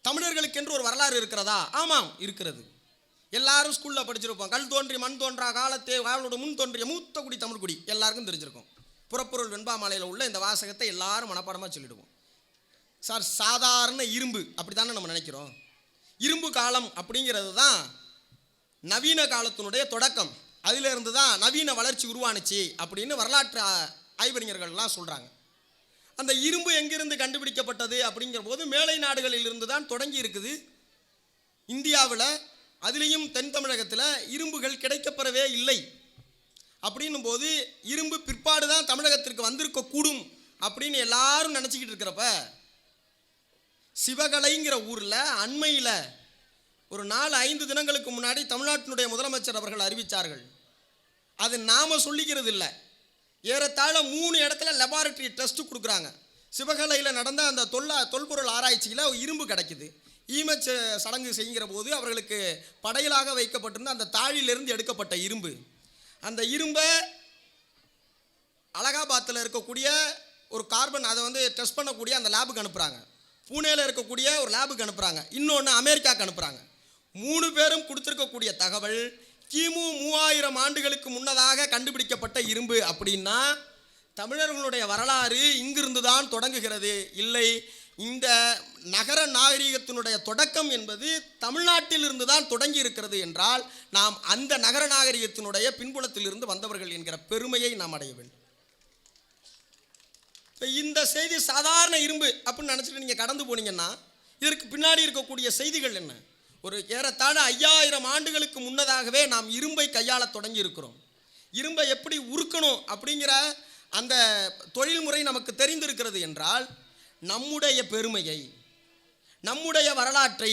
தமிழர்களுக்கென்று ஒரு வரலாறு இருக்கிறதா? ஆமாம், இருக்கிறது. எல்லாரும் ஸ்கூலில் படிச்சிருப்போம். கல் தோன்றி மண் தோன்றா காலத்தே காவலோட முன் தோன்றிய மூத்த குடி தமிழ் குடி எல்லாருக்கும் தெரிஞ்சிருக்கும். புறப்பொருள் வெண்பாமாலையில் உள்ள இந்த வாசகத்தை எல்லாரும் மனப்பாடமாக சொல்லிடுவோம். சார், சாதாரண இரும்பு அப்படி தானே நம்ம நினைக்கிறோம். இரும்பு காலம் அப்படிங்கிறது தான் நவீன காலத்தினுடைய தொடக்கம். அதிலிருந்து தான் நவீன வளர்ச்சி உருவானுச்சு அப்படின்னு வரலாற்று ஆய்வறிஞர்கள்லாம் சொல்கிறாங்க. அந்த இரும்பு எங்கிருந்து கண்டுபிடிக்கப்பட்டது அப்படிங்கிற போது மேலை நாடுகளில் இருந்து தான் தொடங்கி இருக்குது. இந்தியாவில் அதுலேயும் தென் தமிழகத்தில் இரும்புகள் கிடைக்கப்பெறவே இல்லை. அப்படின்னும் போது இரும்பு பிற்பாடு தான் தமிழகத்திற்கு வந்திருக்கக்கூடும் அப்படின்னு எல்லாரும் நினச்சிக்கிட்டு இருக்கிறப்ப, சிவகலைங்கிற ஊரில் அண்மையில் ஒரு 4-5 தினங்களுக்கு முன்னாடி தமிழ்நாட்டினுடைய முதலமைச்சர் அவர்கள் அறிவித்தார்கள். அது நாம் சொல்லிக்கிறது இல்லை, ஏறத்தாழ 3 இடத்துல லெபார்டரி டெஸ்ட்டு கொடுக்குறாங்க. சிவகலையில் நடந்த அந்த தொல்பொருள் ஆராய்ச்சியில் இரும்பு கிடைக்குது. ஈமச் சடங்கு செய்கிற போது அவர்களுக்கு படையலாக வைக்கப்பட்டிருந்த அந்த தாழிலிருந்து எடுக்கப்பட்ட இரும்பு. அந்த இரும்பை அலகாபாத்தில் இருக்கக்கூடிய ஒரு கார்பன் அதை டெஸ்ட் பண்ணக்கூடிய அந்த லேபுக்கு அனுப்புகிறாங்க. பூனேயில் இருக்கக்கூடிய ஒரு லேபுக்கு அனுப்புகிறாங்க. இன்னொன்று அமெரிக்காவுக்கு அனுப்புகிறாங்க. 3 பேரும் கொடுத்துருக்கக்கூடிய தகவல் கிமு 3000 ஆண்டுகளுக்கு முன்னதாக கண்டுபிடிக்கப்பட்ட இரும்பு. அப்படின்னா தமிழர்களுடைய வரலாறு இங்கிருந்து தான் தொடங்குகிறது. இல்லை, இந்த நகர நாகரிகத்தினுடைய தொடக்கம் என்பது தமிழ்நாட்டில் இருந்து தான் தொடங்கி இருக்கிறது என்றால் நாம் அந்த நகர நாகரிகத்தினுடைய பின்புலத்திலிருந்து வந்தவர்கள் என்கிற பெருமையை நாம் அடைய வேண்டும். இந்த செய்தி சாதாரண இரும்பு அப்படின்னு நினச்சிட்டு நீங்கள் கடந்து போனீங்கன்னா இதற்கு பின்னாடி இருக்கக்கூடிய செய்திகள் என்ன? ஒரு ஏறத்தாழ 5000 ஆண்டுகளுக்கு முன்னதாகவே நாம் இரும்பை கையாள தொடங்கி இருக்கிறோம். இரும்பை எப்படி உருக்கணும் அப்படிங்கிற அந்த தொழில்முறை நமக்கு தெரிந்திருக்கிறது என்றால் நம்முடைய பெருமையை, நம்முடைய வரலாற்றை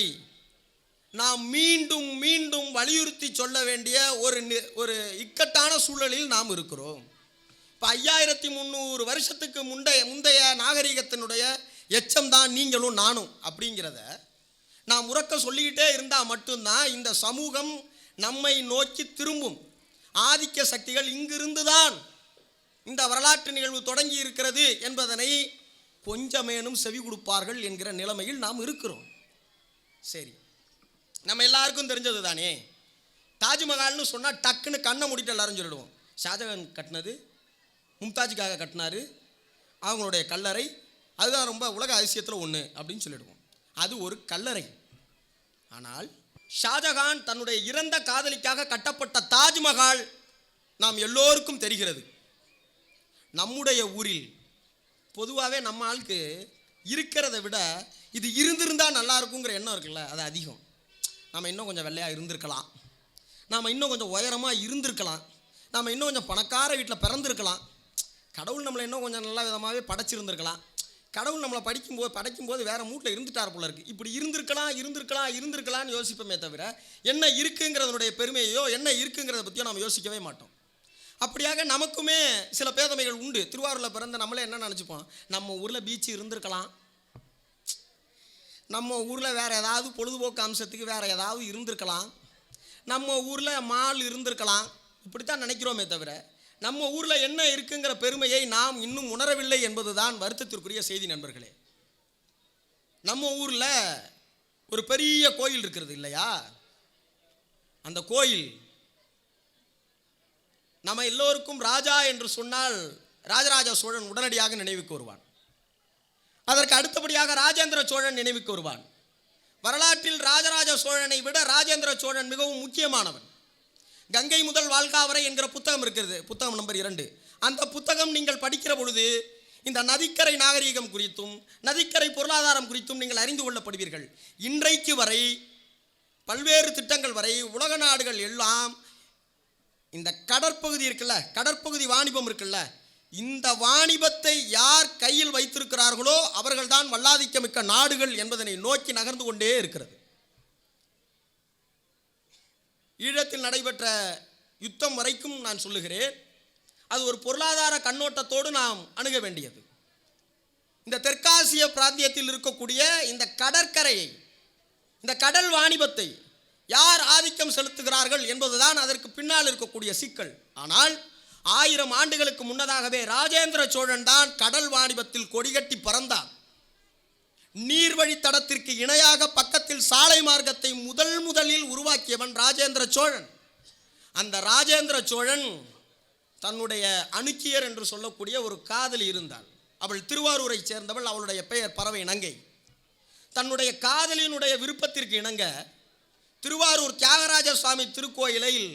நாம் மீண்டும் மீண்டும் வலியுறுத்தி சொல்ல வேண்டிய ஒரு இக்கட்டான சூழலில் நாம் இருக்கிறோம். இப்போ 5300 வருஷத்துக்கு முந்தைய நாகரிகத்தினுடைய எச்சம்தான் நீங்களும் நானும் அப்படிங்கிறத நாம் உறக்க சொல்லிக்கிட்டே இருந்தால் மட்டும்தான் இந்த சமூகம் நம்மை நோக்கி திரும்பும். ஆதிக்க சக்திகள் இங்கிருந்து தான் இந்த வரலாற்று நிகழ்வு தொடங்கி இருக்கிறது என்பதனை கொஞ்சமேனும் செவி கொடுப்பார்கள் என்கிற நிலைமையில் நாம் இருக்கிறோம். சரி, நம்ம எல்லாருக்கும் தெரிஞ்சது தானே, தாஜ்மஹால்னு சொன்னால் டக்குன்னு கண்ணை மூடிட்டு எல்லாரும் சொல்லிடுவோம். ஷாஜகான் கட்டினது, மும்தாஜுக்காக கட்டினாரு, அவங்களுடைய கல்லறை, அதுதான் ரொம்ப உலக அதிசயத்தில் ஒன்று அப்படின்னு சொல்லிடுவோம். அது ஒரு கல்லறை. ஆனால் ஷாஜகான் தன்னுடைய இறந்த காதலிக்காக கட்டப்பட்ட தாஜ்மஹால் நாம் எல்லோருக்கும் தெரிகிறது. நம்முடைய ஊரில் பொதுவாகவே நம்ம ஆளுக்கு இருக்கிறத விட இது இருந்திருந்தால் நல்லா இருக்குங்கிற எண்ணம் இருக்குல்ல, அது அதிகம். நம்ம இன்னும் கொஞ்சம் வெள்ளையாக இருந்திருக்கலாம், நாம் இன்னும் கொஞ்சம் உயரமாக இருந்திருக்கலாம், நாம் இன்னும் கொஞ்சம் பணக்கார வீட்டில் பிறந்திருக்கலாம், கடவுள் நம்மளை இன்னும் கொஞ்சம் நல்ல விதமாகவே படைச்சிருந்துருக்கலாம், கடவுள் நம்மளை படைக்கும்போது வேறு மூட்டில் இருந்துட்டார் போல இருக்குது, இப்படி இருந்திருக்கலாம்னு யோசிப்போமே தவிர என்ன இருக்குங்கிறதனுடைய பெருமையோ என்ன இருக்குங்கிறத பற்றியோ நாம் யோசிக்கவே மாட்டோம். அப்படியாக நமக்குமே சில பேதமைகள் உண்டு. திருவாரூரில் பிறந்த நம்மளே என்ன நினச்சிப்போம், நம்ம ஊரில் பீச்சு இருந்திருக்கலாம், நம்ம ஊரில் வேறு ஏதாவது பொழுதுபோக்கு அம்சத்துக்கு வேறு ஏதாவது இருந்திருக்கலாம், நம்ம ஊரில் மால் இருந்திருக்கலாம், இப்படித்தான் நினைக்கிறோமே தவிர நம்ம ஊரில் என்ன இருக்குங்கிற பெருமையை நாம் இன்னும் உணரவில்லை என்பது தான் வருத்தத்திற்குரிய செய்தி நண்பர்களே. நம்ம ஊரில் ஒரு பெரிய கோயில் இருக்கிறது இல்லையா, அந்த கோயில் நம்ம எல்லோருக்கும் ராஜா என்று சொன்னால் ராஜராஜ சோழன் உடனடியாக நினைவுக்கு வருவான். அதற்கு அடுத்தபடியாக ராஜேந்திர சோழன் நினைவுக்கு வருவான். வரலாற்றில் ராஜராஜ சோழனை விட ராஜேந்திர சோழன் மிகவும் முக்கியமானவன். கங்கை முதல் வால்காவரை என்கிற புத்தகம் இருக்கிறது, புத்தகம் நம்பர் 2. அந்த புத்தகம் நீங்கள் படிக்கிற பொழுது இந்த நதிக்கரை நாகரீகம் குறித்தும் நதிக்கரை பொருளாதாரம் குறித்தும் நீங்கள் அறிந்து கொள்ளப்படுவீர்கள். இன்றைக்கு வரை பல்வேறு திட்டங்கள் வரை உலக நாடுகள் எல்லாம் இந்த கடற்பகுதி இருக்குல்ல, கடற்பகுதி வாணிபம் இருக்குல்ல, இந்த வாணிபத்தை யார் கையில் வைத்திருக்கிறார்களோ அவர்கள்தான் வல்லாதிக்கமிக்க நாடுகள் என்பதனை நோக்கி நகர்ந்து கொண்டே இருக்கிறது. ஈழத்தில் நடைபெற்ற யுத்தம் வரைக்கும் நான் சொல்லுகிறேன், அது ஒரு பொருளாதார கண்ணோட்டத்தோடு நாம் அணுக வேண்டியது. இந்த தெற்காசிய பிராந்தியத்தில் இருக்கக்கூடிய இந்த கடற்கரையை, இந்த கடல் வாணிபத்தை யார் ஆதிக்கம் செலுத்துகிறார்கள் என்பதுதான் அதற்கு பின்னால் இருக்கக்கூடிய சிக்கல். ஆனால் 1000 ஆண்டுகளுக்கு முன்னதாகவே ராஜேந்திர சோழன் தான் கடல் வாணிபத்தில் கொடிகட்டி பறந்தான். நீர்வழித்தடத்திற்கு இணையாக பக்கத்தில் சாலை மார்க்கத்தை முதலில் உருவாக்கியவன் ராஜேந்திர சோழன். அந்த ராஜேந்திர சோழன் தன்னுடைய அணுக்கியர் என்று சொல்லக்கூடிய ஒரு காதலி இருந்தாள். அவள் திருவாரூரை சேர்ந்தவள். அவளுடைய பெயர் பறவை நங்கை. தன்னுடைய காதலியினுடைய விருப்பத்திற்கு இணங்க திருவாரூர் தியாகராஜ சுவாமி திருக்கோயிலில்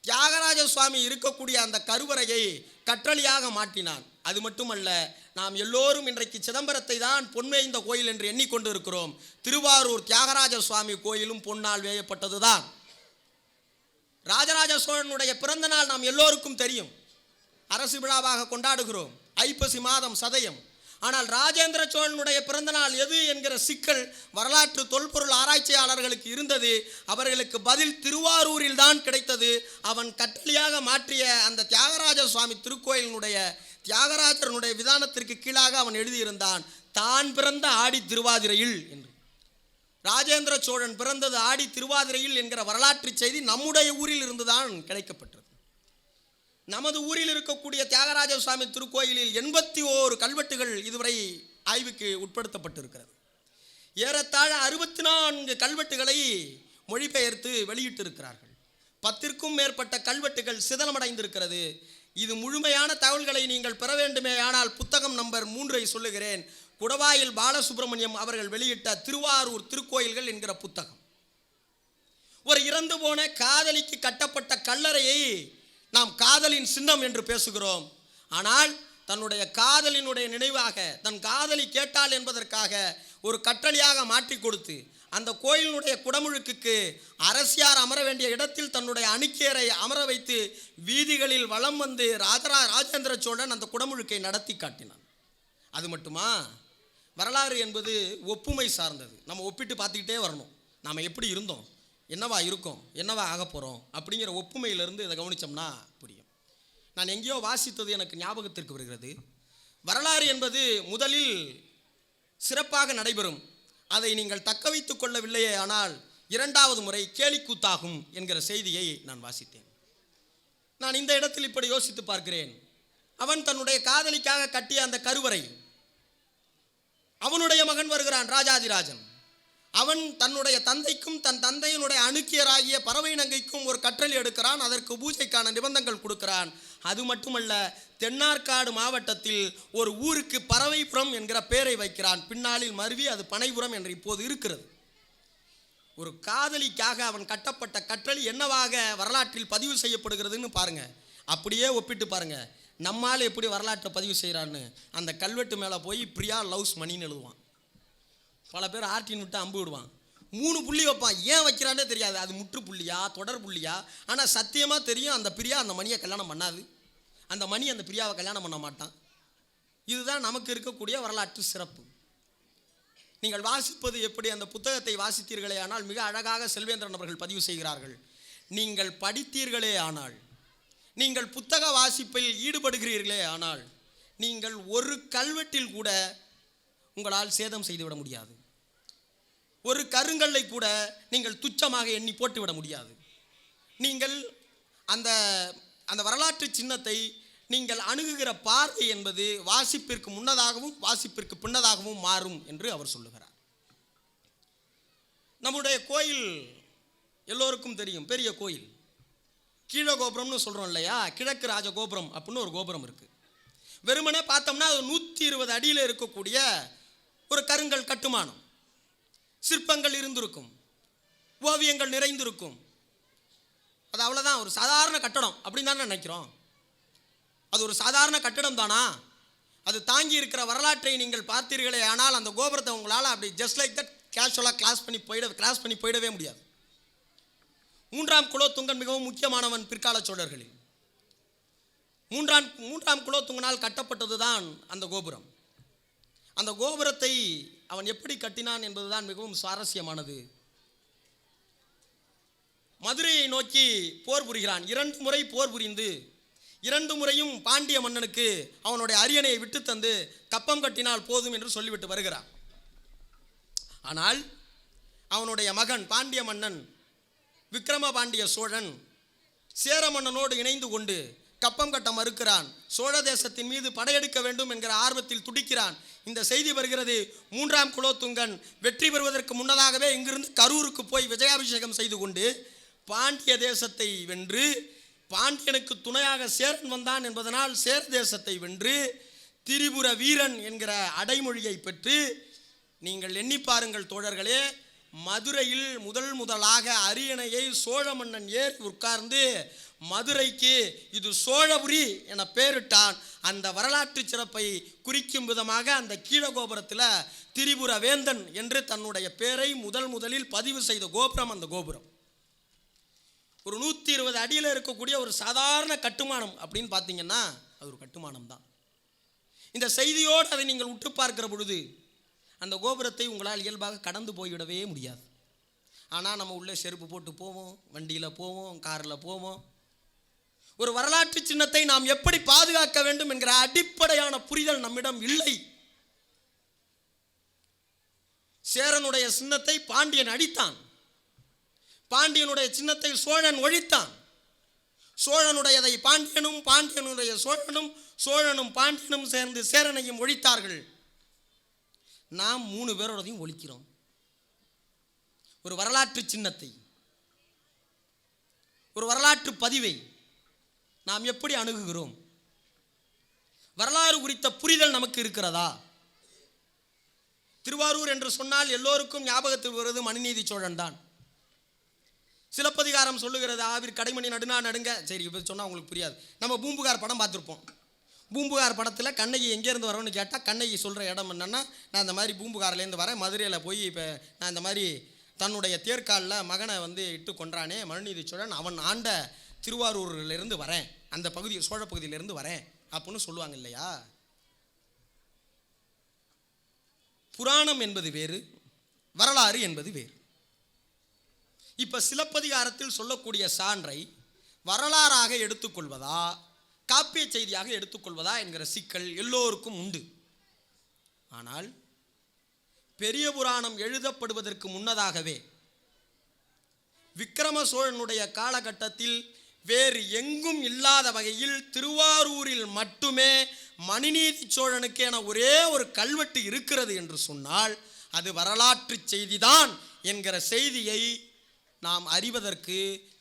தியாகராஜ சுவாமி இருக்கக்கூடிய அந்த கருவறையை கற்றளியாக மாற்றினான். அது மட்டுமல்ல, நாம் எல்லோரும் இன்றைக்கு சிதம்பரத்தை தான் பொன்வேய்ந்த கோயில் என்று எண்ணிக்கொண்டு இருக்கிறோம். திருவாரூர் தியாகராஜ சுவாமி கோயிலும் பொன்னால் வேயப்பட்டதுதான். ராஜராஜ சோழனுடைய பிறந்த நாள் நாம் எல்லோருக்கும் தெரியும். அரசு விழாவாக கொண்டாடுகிறோம், ஐப்பசி மாதம் சதயம். ஆனால் ராஜேந்திர சோழனுடைய பிறந்த நாள் எது என்கிற சிக்கல் வரலாற்று தொல்பொருள் ஆராய்ச்சியாளர்களுக்கு இருந்தது. அவர்களுக்கு பதில் திருவாரூரில் தான் கிடைத்தது. அவன் கட்டளையாக மாற்றிய அந்த தியாகராஜ சுவாமி திருக்கோயிலினுடைய தியாகராஜனுடைய விதானத்திற்கு கீழாக அவன் எழுதியிருந்தான், தான் பிறந்த ஆடி திருவாதிரையில் என்று. ராஜேந்திர சோழன் பிறந்தது ஆடி திருவாதிரையில் என்கிற வரலாற்று செய்தி நம்முடைய ஊரில் இருந்துதான் கிடைக்கப்பட்டது. நமது ஊரில் இருக்கக்கூடிய தியாகராஜ சுவாமி திருக்கோயிலில் 81 கல்வெட்டுகள் இதுவரை ஆய்வுக்கு உட்படுத்தப்பட்டிருக்கிறது. ஏறத்தாழ 64 கல்வெட்டுகளை மொழிபெயர்த்து வெளியிட்டிருக்கிறார்கள். 10க்கும் மேற்பட்ட கல்வெட்டுகள் சிதலமடைந்திருக்கிறது. இது முழுமையான தகவல்களை நீங்கள் பெற வேண்டுமே ஆனால் புத்தகம் நம்பர் 3 சொல்லுகிறேன். குடவாயில் பாலசுப்ரமணியம் அவர்கள் வெளியிட்ட திருவாரூர் திருக்கோயில்கள் என்கிற புத்தகம். ஒரு இறந்து போன காதலிக்கு கட்டப்பட்ட கல்லறையை நாம் காதலின் சின்னம் என்று பேசுகிறோம். ஆனால் தன்னுடைய காதலினுடைய நினைவாக, தன் காதலி கேட்டாள் என்பதற்காக ஒரு கட்டளையாக மாற்றி கொடுத்து அந்த கோயிலினுடைய குடமுழுக்குக்கு அரசியார் அமர வேண்டிய இடத்தில் தன்னுடைய அணுக்கியரை அமர வைத்து வீதிகளில் வலம் வந்து ராஜேந்திர சோழன் அந்த குடமுழுக்கை நடத்தி காட்டினான். அது மட்டுமா, வரலாறு என்பது ஒப்புமை சார்ந்தது. நம்ம ஒப்பிட்டு பார்த்துக்கிட்டே வரணும். நாம் எப்படி இருந்தோம், என்னவா இருக்கும், என்னவா ஆக போகிறோம் அப்படிங்கிற ஒப்புமையிலிருந்து இதை கவனித்தோம்னா புரியும். நான் எங்கேயோ வாசித்தது எனக்கு ஞாபகத்திற்கு வருகிறது. வரலாறு என்பது முதலில் சிறப்பாக நடைபெறும். அதை நீங்கள் தக்க வைத்து கொள்ளவில்லையே ஆனால் 2வது முறை கேலிக்கூத்தாகும் என்கிற செய்தியை நான் வாசித்தேன். நான் இந்த இடத்தில் இப்படி யோசித்து பார்க்கிறேன். அவன் தன்னுடைய காதலிக்காக கட்டிய அந்த கருவறை, அவனுடைய மகன் வருகிறான் ராஜாதிராஜன். அவன் தன்னுடைய தந்தைக்கும் தன் தந்தையினுடைய அணுக்கியராகிய பறவை நங்கைக்கும் ஒரு கற்றளி எடுக்கிறான். அதற்கு பூஜைக்கான நிபந்தங்கள் கொடுக்கிறான். அது மட்டுமல்ல, தென்னார்காடு மாவட்டத்தில் ஒரு ஊருக்கு பறவைபுரம் என்கிற பெயரை வைக்கிறான். பின்னாளில் மருவி அது பனைபுரம் என்று இப்போது இருக்கிறது. ஒரு காதலிக்காக அவன் கட்டப்பட்ட கற்றளி என்னவாக வரலாற்றில் பதிவு செய்யப்படுகிறதுன்னு பாருங்க. அப்படியே ஒப்பிட்டு பாருங்க, நம்மால் எப்படி வரலாற்றை பதிவு செய்கிறான்னு. அந்த கல்வெட்டு மேலே போய் பிரியா லவ்ஸ் மணின்னு எழுதுவான். பல பேர் ஆர்டின் விட்டு அம்பு விடுவான். 3 புள்ளி வைப்பான். ஏன் வைக்கிறானே தெரியாது. அது முற்று புள்ளியா தொடர் புள்ளியா? ஆனால் சத்தியமாக தெரியும், அந்த பிரியா அந்த மணியை கல்யாணம் பண்ணாது, அந்த மணி அந்த பிரியாவை கல்யாணம் பண்ண மாட்டான். இதுதான் நமக்கு இருக்கக்கூடிய வரலாற்று சிறப்பு. நீங்கள் வாசிப்பது எப்படி? அந்த புத்தகத்தை வாசித்தீர்களே ஆனால் மிக அழகாக செல்வேந்திரன் அவர்கள் பதிவு செய்கிறார்கள். நீங்கள் படித்தீர்களே ஆனால், நீங்கள் புத்தக வாசிப்பில் ஈடுபடுகிறீர்களே ஆனால், நீங்கள் ஒரு கல்வெட்டில் கூட உங்களால் சேதம் செய்துவிட முடியாது. ஒரு கருங்கல்லை கூட நீங்கள் துச்சமாக எண்ணி போட்டுவிட முடியாது. நீங்கள் அந்த அந்த வரலாற்று சின்னத்தை நீங்கள் அணுகுகிற பார்வை என்பது வாசிப்பிற்கு முன்னதாகவும் வாசிப்பிற்கு பின்னதாகவும் மாறும் என்று அவர் சொல்லுகிறார். நம்முடைய கோயில் எல்லோருக்கும் தெரியும், பெரிய கோயில். கீழ கோபுரம்னு சொல்கிறோம் இல்லையா? கிழக்கு ராஜ கோபுரம் அப்படின்னு ஒரு கோபுரம் இருக்குது. வெறுமனே பார்த்தோம்னா அது 120 அடியில் இருக்கக்கூடிய ஒரு கருங்கல் கட்டுமானம். சிற்பங்கள் இருந்திருக்கும், ஓவியங்கள் நிறைந்திருக்கும். அது அவ்வளோதான், ஒரு சாதாரண கட்டடம் அப்படின்னு தானே நினைக்கிறோம். அது ஒரு சாதாரண கட்டடம் தானா? அது தாங்கி இருக்கிற வரலாற்றை நீங்கள் பார்த்தீர்களே ஆனால் அந்த கோபுரத்தை உங்களால் அப்படி ஜஸ்ட் லைக் தட் கேஷுவலாக கிராஸ் பண்ணி போயிடவே முடியாது. 3ஆம் குலோத்துங்கன் மிகவும் முக்கியமானவன் பிற்கால சோழர்களில். 3ஆம் குலோத்துங்கனால் கட்டப்பட்டது தான் அந்த கோபுரம். அந்த கோபுரத்தை அவன் எப்படி கட்டினான் என்பதுதான் மிகவும் சுவாரஸ்யமானது. மதுரையை நோக்கி போர் புரிகிறான். 2 முறை போர் புரிந்து 2 முறையும் பாண்டிய மன்னனுக்கு அவனுடைய அரியணையை விட்டு தந்து கப்பம் கட்டினால் போதும் என்று சொல்லிவிட்டு வருகிறான். ஆனால் அவனுடைய மகன் பாண்டிய மன்னன் விக்ரம பாண்டிய சோழன் சேர மன்னனோடு இணைந்து கொண்டு கப்பம் கட்ட மறுக்கிறான். சோழ தேசத்தின் மீது படையெடுக்க வேண்டும் என்கிற ஆர்வத்தில் துடிக்கிறான். இந்த செய்தி வருகிறது. 3ஆம் குலோத்துங்கன் வெற்றி பெறுவதற்கு முன்னதாகவே இங்கிருந்து கரூருக்கு போய் விஜயாபிஷேகம் செய்து கொண்டு பாண்டிய தேசத்தை வென்று, பாண்டியனுக்கு துணையாக சேரன் வந்தான் என்பதனால் சேர தேசத்தை வென்று திரிபுர வீரன் என்கிற அடைமொழியை பெற்று, நீங்கள் எண்ணி பாருங்கள் தோழர்களே, மதுரையில் முதலாக அரியணையை சோழ மன்னன் ஏறி உட்கார்ந்து மதுரைக்கு இது சோழபுரி என பெயரிட்டான். அந்த வரலாற்று சிறப்பை குறிக்கும் விதமாக அந்த கீழகோபுரத்தில் திரிபுர வேந்தன் என்று தன்னுடைய பெயரை முதலில் பதிவு செய்த கோபுரம் அந்த கோபுரம். ஒரு 120 அடியில் இருக்கக்கூடிய ஒரு சாதாரண கட்டுமானம் அப்படின்னு பார்த்தீங்கன்னா அது ஒரு கட்டுமானம் தான். இந்த செய்தியோடு அதை நீங்கள் உற்று பார்க்கிற பொழுது அந்த கோபுரத்தை உங்களால் இயல்பாக கடந்து போய்விடவே முடியாது. ஆனால் நம்ம உள்ளே செருப்பு போட்டு போவோம், வண்டியில் போவோம், காரில் போவோம். ஒரு வரலாற்று சின்னத்தை நாம் எப்படி பாதுகாக்க வேண்டும் என்கிற அடிப்படையான புரிதல் நம்மிடம் இல்லை. சேரனுடைய சின்னத்தை பாண்டியன் அடித்தான், பாண்டியனுடைய சின்னத்தை சோழன் ஒழித்தான். சோழனுடையதை பாண்டியனும், பாண்டியனுடைய சோழனும், சோழனும் பாண்டியனும் சேர்ந்து சேரனையும் ஒழித்தார்கள். நாம் 3 பேரோடையும் ஒழிக்கிறோம். ஒரு வரலாற்று சின்னத்தை, ஒரு வரலாற்று பதிவை நாம் எப்படி அணுகுகிறோம்? வரலாறு குறித்த புரிதல் நமக்கு இருக்கிறதா? திருவாரூர் என்று சொன்னால் எல்லோருக்கும் ஞாபகத்தில் வருவது மனுநீதி சோழன் தான். சிலப்பதிகாரம் சொல்லுகிறது ஆவிர் கடைமணி நடுநா நடுங்க. சரி, இப்போ சொன்னால் உங்களுக்கு புரியாது. நம்ம பூம்புகார் படம் பார்த்துருப்போம். பூம்புகார் படத்தில் கண்ணகி எங்கேருந்து வரோன்னு கேட்டால் கண்ணகி சொல்கிற இடம் என்னென்னா, நான் இந்த மாதிரி பூம்புகார்லேருந்து வரேன், மதுரையில் போய் இப்போ நான் இந்த மாதிரி தன்னுடைய தேர்காலில் மகனை இட்டு கொன்றானே மனுநீதி சோழன், அவன் ஆண்ட திருவாரூரிலிருந்து வரேன், அந்த பகுதி சோழ பகுதியிலிருந்து வரேன் அப்படின்னு சொல்லுவாங்க இல்லையா? புராணம் என்பது வேறு, வரலாறு என்பது வேறு. இப்போ சிலப்பதிகாரத்தில் சொல்லக்கூடிய சான்றை வரலாறாக எடுத்துக்கொள்வதா, காப்பிய செய்தியாக எடுத்துக்கொள்வதா என்கிற சிக்கல் எல்லோருக்கும் உண்டு. ஆனால் பெரிய புராணம் எழுதப்படுவதற்கு முன்னதாகவே விக்கிரம சோழனுடைய காலகட்டத்தில் வேறு எங்கும் இல்லாத வகையில் திருவாரூரில் மட்டுமே மனுநீதி சோழனுக்கு என ஒரே ஒரு கல்வெட்டு இருக்கிறது என்று சொன்னால் அது வரலாற்று செய்திதான் என்கிற செய்தியை நாம் அறிவதற்கு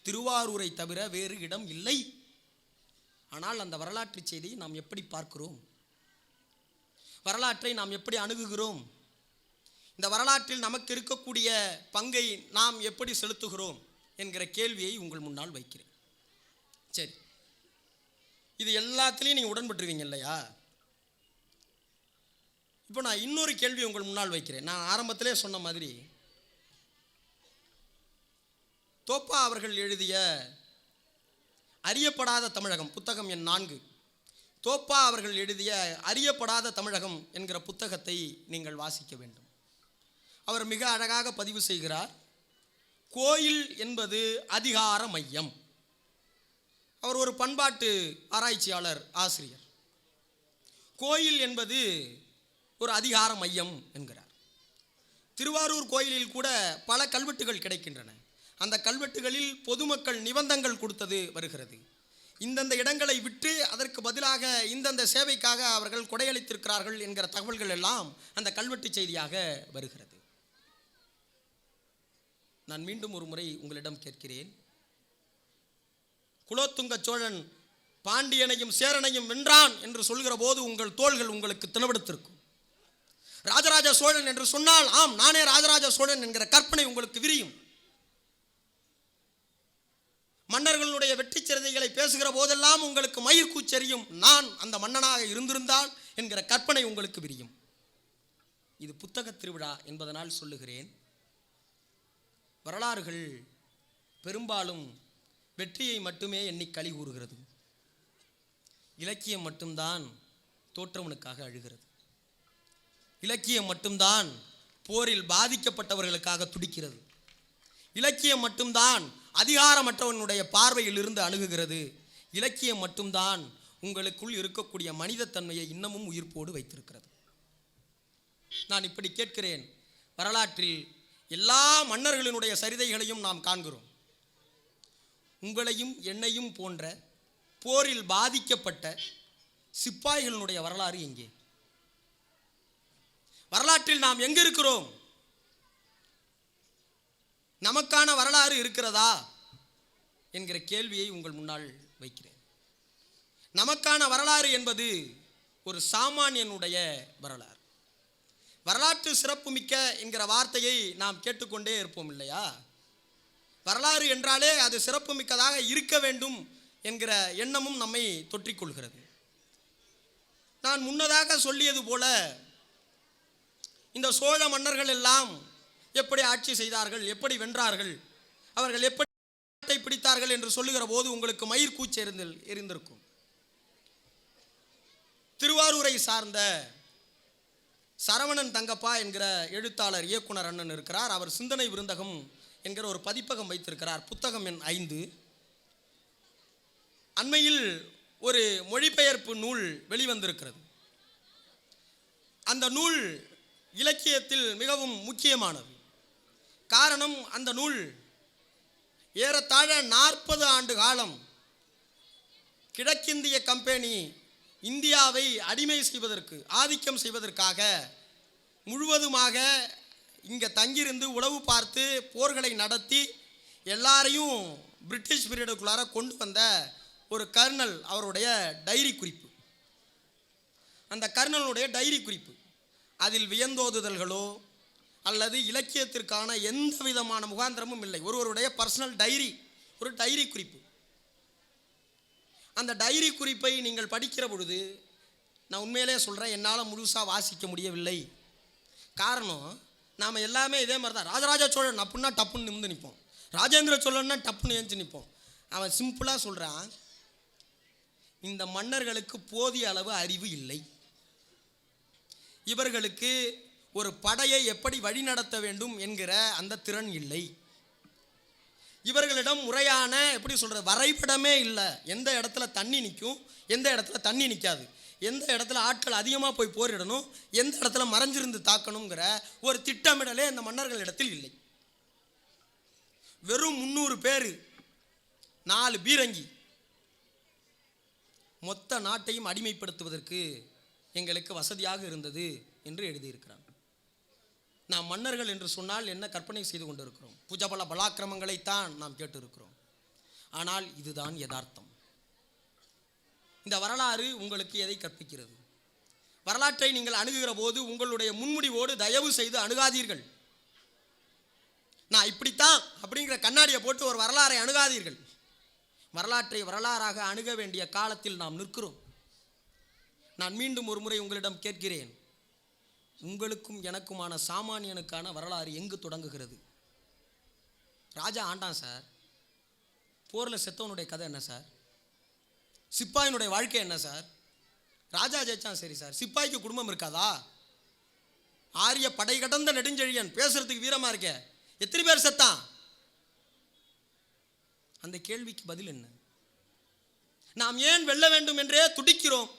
திருவாரூரை தவிர வேறு இடம் இல்லை. ஆனால் அந்த வரலாற்று செய்தியை நாம் எப்படி பார்க்கிறோம்? வரலாற்றை நாம் எப்படி அணுகுகிறோம்? இந்த வரலாற்றில் நமக்கு இருக்கக்கூடிய பங்கை நாம் எப்படி செலுத்துகிறோம் என்கிற கேள்வியை உங்கள் முன்னால் வைக்கிறேன். சரி, இது எல்லாத்துலேயும் நீங்கள் உடன்பட்டுருவீங்க இல்லையா? இப்போ நான் இன்னொரு கேள்வி உங்கள் முன்னால் வைக்கிறேன். நான் ஆரம்பத்திலே சொன்ன மாதிரி தோப்பா அவர்கள் எழுதிய அறியப்படாத தமிழகம் புத்தகம் எண் 4, தோப்பா அவர்கள் எழுதிய அறியப்படாத தமிழகம் என்கிற புத்தகத்தை நீங்கள் வாசிக்க வேண்டும். அவர் மிக அழகாக பதிவு செய்கிறார். கோயில் என்பது அதிகார மையம். அவர் ஒரு பண்பாட்டு ஆராய்ச்சியாளர், ஆசிரியர். கோயில் என்பது ஒரு அதிகார மையம் என்கிறார். திருவாரூர் கோயிலில் கூட பல கல்வெட்டுகள் கிடைக்கின்றன. அந்த கல்வெட்டுகளில் பொதுமக்கள் நிபந்தங்கள் கொடுத்தது வருகிறது. இந்தந்த இடங்களை விட்டு அதற்கு பதிலாக இந்தந்த சேவைக்காக அவர்கள் கொடையளித்திருக்கிறார்கள் என்கிற தகவல்கள் எல்லாம் அந்த கல்வெட்டு செய்தியாக வருகிறது. நான் மீண்டும் ஒரு முறை உங்களிடம் கேட்கிறேன், குலோத்துங்க சோழன் பாண்டியனையும் சேரனையும் வென்றான் என்று சொல்கிற போது உங்கள் தோள்கள் உங்களுக்கு திணவெடுத்திருக்கும். ராஜராஜ சோழன் என்று சொன்னால் ஆம் நானே ராஜராஜ சோழன் என்கிற கற்பனை உங்களுக்கு விரியும். மன்னர்களுடைய வெற்றி சிறுதைகளை பேசுகிற போதெல்லாம் உங்களுக்கு மயிர் கூச்செறியும், நான் அந்த மன்னனாக இருந்திருந்தால் என்கிற கற்பனை உங்களுக்கு விரியும். இது புத்தக திருவிழா என்பதனால் சொல்லுகிறேன். வரலாறுகள் பெரும்பாலும் வெற்றியை மட்டுமே எண்ணி களி கூறுகிறது. இலக்கியம் மட்டும்தான் தோற்றவனுக்காக அழுகிறது. இலக்கியம் மட்டும்தான் போரில் பாதிக்கப்பட்டவர்களுக்காக துடிக்கிறது. இலக்கியம் மட்டும்தான் அதிகாரமற்றவனுடைய பார்வையில் இருந்து அணுகுகிறது. இலக்கியம் மட்டும்தான் உங்களுக்குள் இருக்கக்கூடிய மனிதத்தன்மையை இன்னமும் உயிர்ப்போடு வைத்திருக்கிறது. நான் இப்படி கேட்கிறேன், வரலாற்றில் எல்லா மன்னர்களினுடைய சரிதைகளையும் நாம் காண்கிறோம். உங்களையும் என்னையும் போன்ற போரில் பாதிக்கப்பட்ட சிப்பாய்களுடைய வரலாறு எங்கே? வரலாற்றில் நாம் எங்க இருக்கிறோம்? நமக்கான வரலாறு இருக்கிறதா என்கிற கேள்வியை உங்கள் முன்னால் வைக்கிறேன். நமக்கான வரலாறு என்பது ஒரு சாமானியனுடைய வரலாறு. வரலாற்று சிறப்புமிக்க என்கிற வார்த்தையை நாம் கேட்டுக்கொண்டே இருப்போம் இல்லையா? வரலாறு என்றாலே அது சிறப்புமிக்கதாக இருக்க வேண்டும் என்கிற எண்ணமும் நம்மை தொற்றிக்கொள்கிறது. நான் முன்னதாக சொல்லியது போல இந்த சோழ மன்னர்கள் எல்லாம் எப்படி ஆட்சி செய்தார்கள், எப்படி வென்றார்கள், அவர்கள் எப்படி பிடித்தார்கள் என்று சொல்லுகிற போது உங்களுக்கு மயிர்கூச்சு எரிந்திருக்கும். திருவாரூரை சார்ந்த சரவணன் தங்கப்பா என்கிற எழுத்தாளர் இயக்குனர் அண்ணன் இருக்கிறார். அவர் சிந்தனை விருந்தகம் என்கிற ஒரு பதிப்பகம் வைத்திருக்கிறார். புத்தகம் எண் 5. அண்மையில் ஒரு மொழிபெயர்ப்பு நூல் வெளிவந்திருக்கிறது. அந்த நூல் இலக்கியத்தில் மிகவும் முக்கியமானது. காரணம், அந்த நூல் ஏறத்தாழ 40 ஆண்டு காலம் கிழக்கிந்திய கம்பெனி இந்தியாவை அடிமை செய்வதற்கு, ஆதிக்கம் செய்வதற்காக முழுவதுமாக இங்கே தங்கியிருந்து உளவு பார்த்து போர்களை நடத்தி எல்லாரையும் பிரிட்டிஷ் பீரியடுக்குள்ளார கொண்டு வந்த ஒரு கர்னல் அவருடைய டைரி குறிப்பு. அந்த கர்னலுடைய டைரி குறிப்பு, அதில் வியந்தோதுதல்களோ அல்லது இலக்கியத்திற்கான எந்த விதமான முகாந்திரமும் இல்லை. ஒருவருடைய பர்சனல் டைரி, ஒரு டைரி குறிப்பு. அந்த டைரி குறிப்பை நீங்கள் படிக்கிற பொழுது, நான் உண்மையிலே சொல்கிறேன், என்னால் முழுசாக வாசிக்க முடியவில்லை. காரணம், நாம் எல்லாமே இதே மாதிரி தான். ராஜராஜ சோழன் அப்படின்னா டப்புன்னு நிமிந்து நிற்போம், ராஜேந்திர சோழன்னா டப்புன்னு ஏஞ்சி நிற்போம். அவன் சிம்பிளாக சொல்கிறான், இந்த மன்னர்களுக்கு போதிய அளவு அறிவு இல்லை, இவர்களுக்கு ஒரு படையை எப்படி வழிநடத்த வேண்டும் என்கிற அந்த திறன் இல்லை, இவர்களிடம் முறையான எப்படி சொல்கிறது வரைபடமே இல்லை. எந்த இடத்துல தண்ணி நிற்கும், எந்த இடத்துல தண்ணி நிற்காது, எந்த இடத்துல ஆட்கள் அதிகமாக போய் போரிடணும், எந்த இடத்துல மறைஞ்சிருந்து தாக்கணுங்கிற ஒரு திட்டமிடலே இந்த மன்னர்களிடத்தில் இல்லை. வெறும் 300 பேர், 4 பீரங்கி, மொத்த நாட்டையும் அடிமைப்படுத்துவதற்கு எங்களுக்கு வசதியாக இருந்தது என்று எழுதியிருக்கிறான். நாம் மன்னர்கள் என்று சொன்னால் என்ன கற்பனை செய்து கொண்டிருக்கிறோம்? புஜபல பலாக்கிரமங்களைத்தான் நாம் கேட்டிருக்கிறோம். ஆனால் இதுதான் யதார்த்தம். இந்த வரலாறு உங்களுக்கு எதை கற்பிக்கிறது? வரலாற்றை நீங்கள் அணுகுகிற போது உங்களுடைய முன்முடிவோடு தயவு செய்து அணுகாதீர்கள். நான் இப்படித்தான் அப்படிங்கிற கண்ணாடியை போட்டு ஒரு வரலாறை அணுகாதீர்கள். வரலாற்றை வரலாறாக அணுக வேண்டிய காலத்தில் நாம் நிற்கிறோம். நான் மீண்டும் ஒரு முறை உங்களிடம் கேட்கிறேன், உங்களுக்கும் எனக்குமான சாமானியனுக்கான வரலாறு எங்கு தொடங்குகிறது? ராஜா ஆண்டான் சார், போரில் செத்தவனுடைய கதை என்ன சார்? சிப்பாயினுடைய வாழ்க்கை என்ன சார்? ராஜா ஜெயிச்சான் சரி சார், சிப்பாய்க்கு குடும்பம் இருக்காதா? ஆரிய படை கடந்த நெடுஞ்செழியன், பேசுறதுக்கு வீரமா இருக்க, எத்தனை பேர் செத்தான்? அந்த கேள்விக்கு பதில் என்ன? நாம் ஏன் வெல்ல வேண்டும் என்றே துடிக்கிறோம்?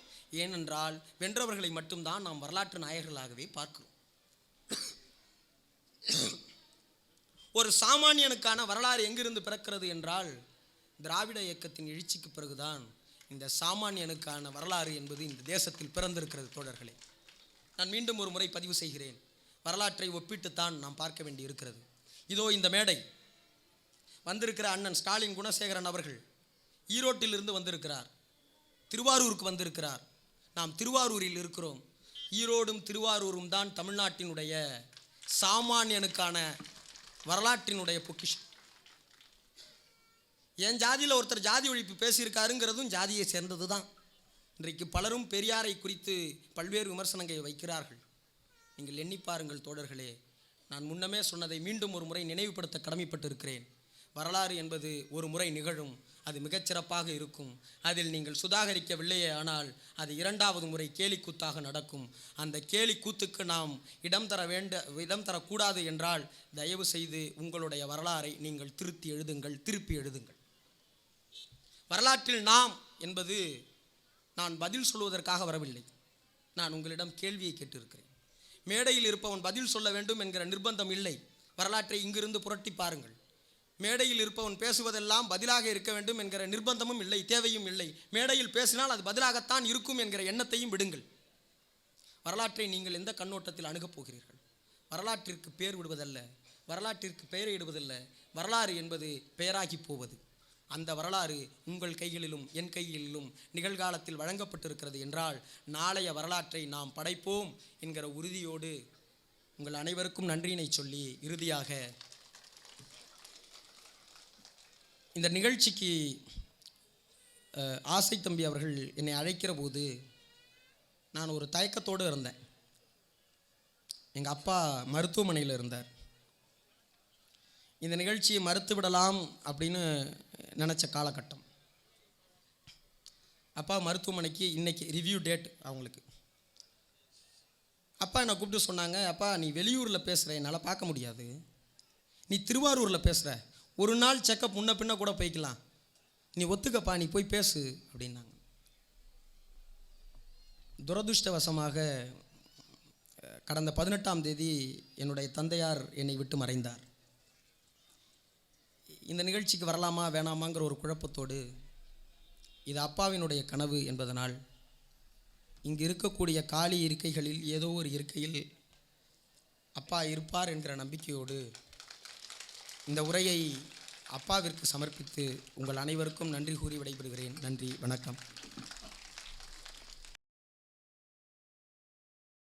ஏனென்றால் வென்றவர்களை மட்டும்தான் நாம் வரலாற்று நாயகர்களாகவே பார்க்கிறோம். ஒரு சாமானியனுக்கான வரலாறு எங்கிருந்து பிறக்கிறது என்றால், திராவிட இயக்கத்தின் எழுச்சிக்கு பிறகுதான் இந்த சாமானியனுக்கான வரலாறு என்பது இந்த தேசத்தில் பிறந்திருக்கிறது. தோழர்களே, நான் மீண்டும் ஒரு முறை பதிவு செய்கிறேன், வரலாற்றை ஒப்பிட்டுத்தான் நாம் பார்க்க வேண்டி இருக்கிறது. இதோ இந்த மேடை வந்திருக்கிற அண்ணன் ஸ்டாலின் குணசேகரன் அவர்கள் ஈரோட்டிலிருந்து வந்திருக்கிறார், திருவாரூருக்கு வந்திருக்கிறார். நாம் திருவாரூரில் இருக்கிறோம். ஈரோடும் திருவாரூரும் தான் தமிழ்நாட்டினுடைய சாமானியனுக்கான வரலாற்றினுடைய பொக்கிஷம். என் ஜாதியில் ஒருத்தர் ஜாதி ஒழிப்பு பேசியிருக்காருங்கிறதும் ஜாதியை சேர்ந்தது தான். இன்றைக்கு பலரும் பெரியாரை குறித்து பல்வேறு விமர்சனங்களை வைக்கிறார்கள். நீங்கள் எண்ணி பாருங்கள் தோழர்களே, நான் முன்னமே சொன்னதை மீண்டும் ஒரு முறை நினைவுபடுத்த கடமைப்பட்டு இருக்கிறேன். வரலாறு என்பது ஒரு முறை நிகழும், அது மிகச்சிறப்பாக இருக்கும். அதில் நீங்கள் சுதாகரிக்கவில்லையே ஆனால் அது 2வது முறை கேலிக்கூத்தாக நடக்கும். அந்த கேலிக்கூத்துக்கு நாம் இடம் தரக்கூடாது என்றால் தயவு செய்து உங்களுடைய வரலாறை நீங்கள் திருப்பி எழுதுங்கள். வரலாற்றில் நாம் என்பது நான் பதில் சொல்வதற்காக வரவில்லை. நான் உங்களிடம் கேள்வியை கேட்டிருக்கிறேன். மேடையில் இருப்பவன் பதில் சொல்ல வேண்டும் என்கிற நிர்பந்தம் இல்லை. வரலாற்றை இங்கிருந்து புரட்டி பாருங்கள். மேடையில் இருப்பவன் பேசுவதெல்லாம் பதிலாக இருக்க வேண்டும் என்கிற நிர்பந்தமும் இல்லை, தேவையும் இல்லை. மேடையில் பேசினால் அது பதிலாகத்தான் இருக்கும் என்கிற எண்ணத்தையும் விடுங்கள். வரலாற்றை நீங்கள் எந்த கண்ணோட்டத்தில் அணுகப் போகிறீர்கள்? வரலாற்றிற்கு பெயர் விடுவதல்ல, வரலாற்றிற்கு பெயரிடுவதல்ல. வரலாறு என்பது பெயராகி போவது. அந்த வரலாறு உங்கள் கைகளிலும் என் கைகளிலும் நிகழ்காலத்தில் வழங்கப்பட்டிருக்கிறது என்றால் நாளைய வரலாற்றை நாம் படைப்போம் என்கிற உறுதியோடு உங்கள் அனைவருக்கும் நன்றியினை சொல்லி இறுதியாக இந்த நிகழ்ச்சிக்கு ஆசை தம்பி அவர்கள் என்னை அழைக்கிற போது நான் ஒரு தயக்கத்தோடு இருந்தேன். எங்கள் அப்பா மருத்துவமனையில் இருந்தார். இந்த நிகழ்ச்சியை மறுத்து விடலாம் அப்படின்னு நினச்ச காலகட்டம். அப்பா மருத்துவமனைக்கு இன்றைக்கி ரிவ்யூ டேட் அவங்களுக்கு. அப்பா என்னை கூப்பிட்டு சொன்னாங்க, அப்பா நீ வெளியூரில் பேசுகிற, என்னால் பார்க்க முடியாது, நீ திருவாரூரில் பேசுகிற, ஒரு நாள் செக்கப் முன்ன பின்ன கூட போய்க்கலாம், நீ ஒத்துக்கப்பா, நீ போய் பேசு அப்படின்னாங்க. துரதிருஷ்டவசமாக கடந்த 18ஆம் தேதி என்னுடைய தந்தையார் என்னை விட்டு மறைந்தார். இந்த நிகழ்ச்சிக்கு வரலாமா வேணாமாங்கிற ஒரு குழப்பத்தோடு, இது அப்பாவினுடைய கனவு என்பதனால் இங்கு இருக்கக்கூடிய காலி இருக்கைகளில் ஏதோ ஒரு இருக்கையில் அப்பா இருப்பார் என்கிற நம்பிக்கையோடு இந்த உரையை அப்பாவிற்கு சமர்ப்பித்து உங்கள் அனைவருக்கும் நன்றி கூறி விடைபெறுகிறேன். நன்றி, வணக்கம்.